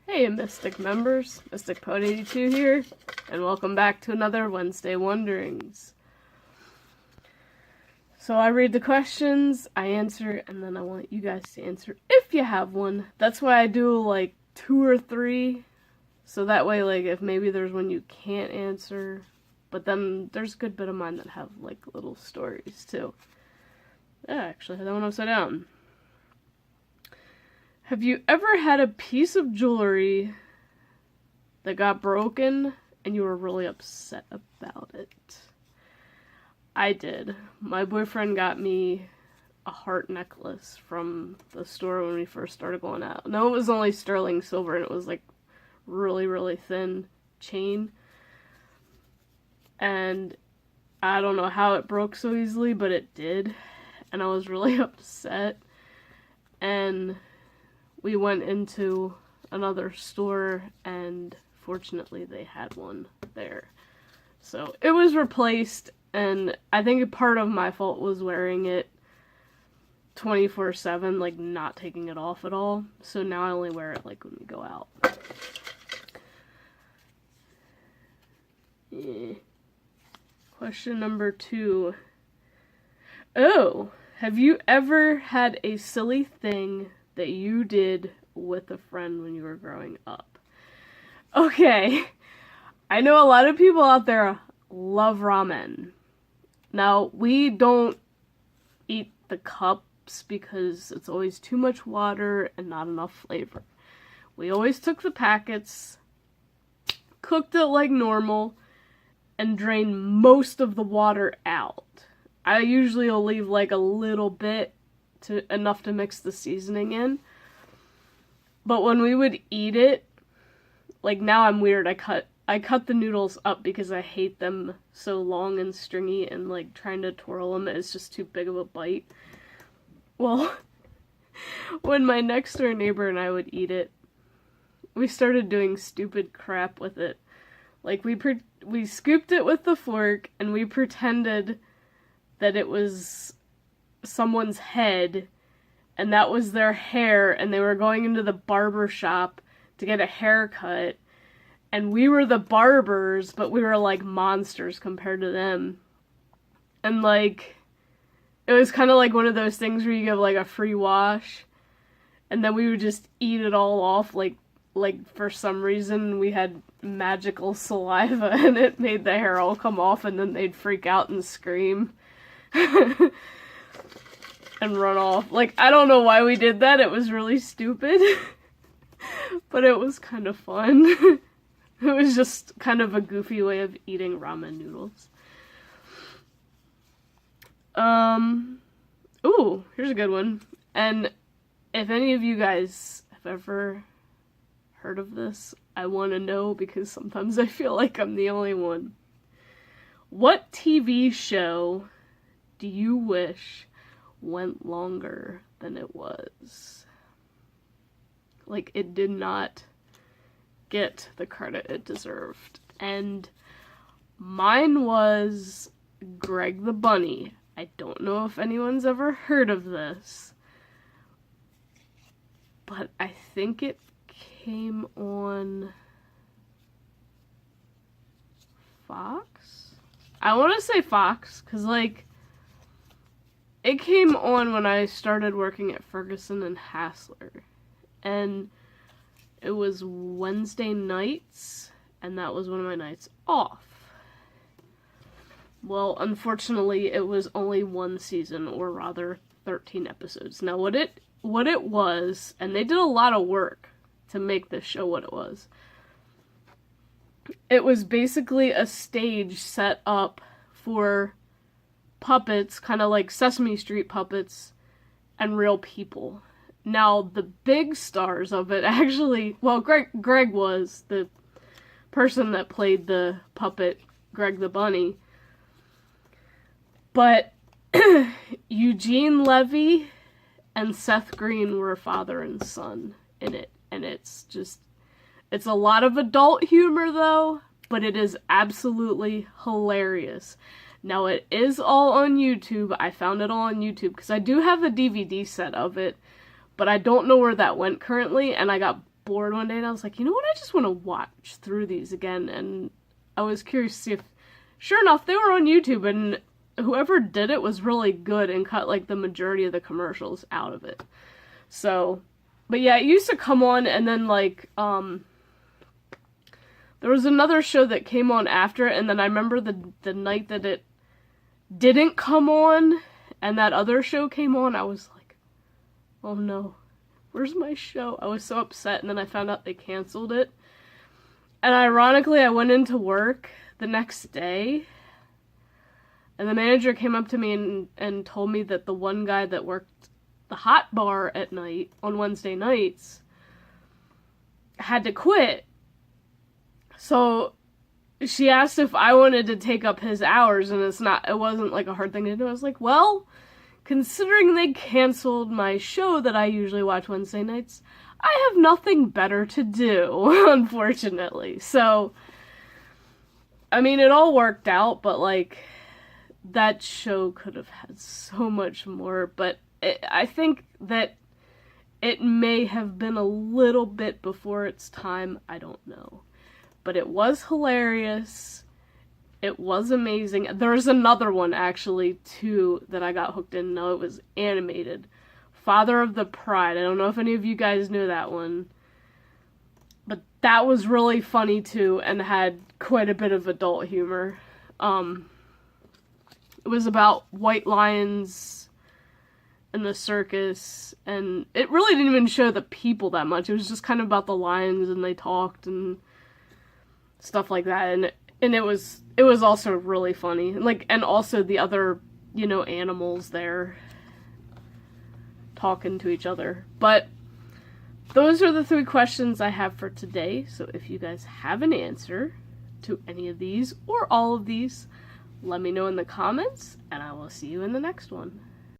Hey Mystic members, Mystic Poet 82 here, and welcome back to another Wednesday Wonderings. So I read the questions, I answer, and then I want you guys to answer if you have one. That's why I do like 2 or 3, so that way like if maybe there's one you can't answer, but then there's a good bit of mine that have like little stories too. Yeah, actually I had that one upside down. Have you ever had a piece of jewelry that got broken and you were really upset about it? I did. My boyfriend got me a heart necklace from the store when we first started going out. No, it was only sterling silver and it was like really, really thin chain. And I don't know how it broke so easily, but it did. And I was really upset. And we went into another store and fortunately they had one there. So it was replaced, and I think part of my fault was wearing it 24/7, like not taking it off at all. So now I only wear it like when we go out. Question number 2. Oh, have you ever had a silly thing that you did with a friend when you were growing up? Okay, I know a lot of people out there love ramen. Now, we don't eat the cups because it's always too much water and not enough flavor. We always took the packets, cooked it like normal, and drained most of the water out. I usually will leave like a little bit enough to mix the seasoning in. But when we would eat it, like now I'm weird, I cut the noodles up because I hate them so long and stringy, and like trying to twirl them is just too big of a bite. Well, when my next door neighbor and I would eat it, we started doing stupid crap with it. Like we scooped it with the fork and we pretended that it was someone's head and that was their hair, and they were going into the barber shop to get a haircut, and we were the barbers, but we were like monsters compared to them. And like it was kind of like one of those things where you give like a free wash, and then we would just eat it all off. Like for some reason we had magical saliva and it made the hair all come off, and then they'd freak out and scream. And run off. Like, I don't know why we did that. It was really stupid. But it was kind of fun. It was just kind of a goofy way of eating ramen noodles. Ooh, here's a good one. And if any of you guys have ever heard of this, I want to know because sometimes I feel like I'm the only one. What TV show do you wish went longer than it was? Like, it did not get the credit it deserved. And mine was Greg the Bunny. I don't know if anyone's ever heard of this, but I think it came on Fox? I want to say Fox, because like it came on when I started working at Ferguson and Hassler, and it was Wednesday nights, and that was one of my nights off. Well, unfortunately, it was only one season, or rather 13 episodes. Now, what it was, and they did a lot of work to make this show what it was. It was basically a stage set up for puppets, kind of like Sesame Street puppets, and real people. Now, the big stars of it actually, well, Greg was the person that played the puppet, Greg the Bunny, but Eugene Levy and Seth Green were father and son in it, and it's a lot of adult humor though, but it is absolutely hilarious. Now, it is all on YouTube. I found it all on YouTube because I do have a DVD set of it, but I don't know where that went currently, and I got bored one day and I was like, you know what, I just want to watch through these again. And I was curious to see if, sure enough, they were on YouTube, and whoever did it was really good and cut like the majority of the commercials out of it. So, but yeah, it used to come on, and then like, there was another show that came on after it, and then I remember the night that it didn't come on, and that other show came on, I was like, oh no, where's my show? I was so upset, and then I found out they canceled it. And ironically, I went into work the next day, and the manager came up to me and told me that the one guy that worked the hot bar at night, on Wednesday nights, had to quit. So she asked if I wanted to take up his hours, and it wasn't like a hard thing to do. I was like, well, considering they canceled my show that I usually watch Wednesday nights, I have nothing better to do, unfortunately. So, I mean, it all worked out, but like, that show could have had so much more, but I think that it may have been a little bit before its time, I don't know. But it was hilarious. It was amazing. There's another one, actually, too, that I got hooked in. No, it was animated. Father of the Bride. I don't know if any of you guys knew that one. But that was really funny, too, and had quite a bit of adult humor. It was about white lions in the circus, and it really didn't even show the people that much. It was just kind of about the lions, and they talked, and stuff like that, and it was also really funny, and also the other, animals there talking to each other. But those are the 3 questions I have for today, so if you guys have an answer to any of these or all of these, let me know in the comments, and I will see you in the next one.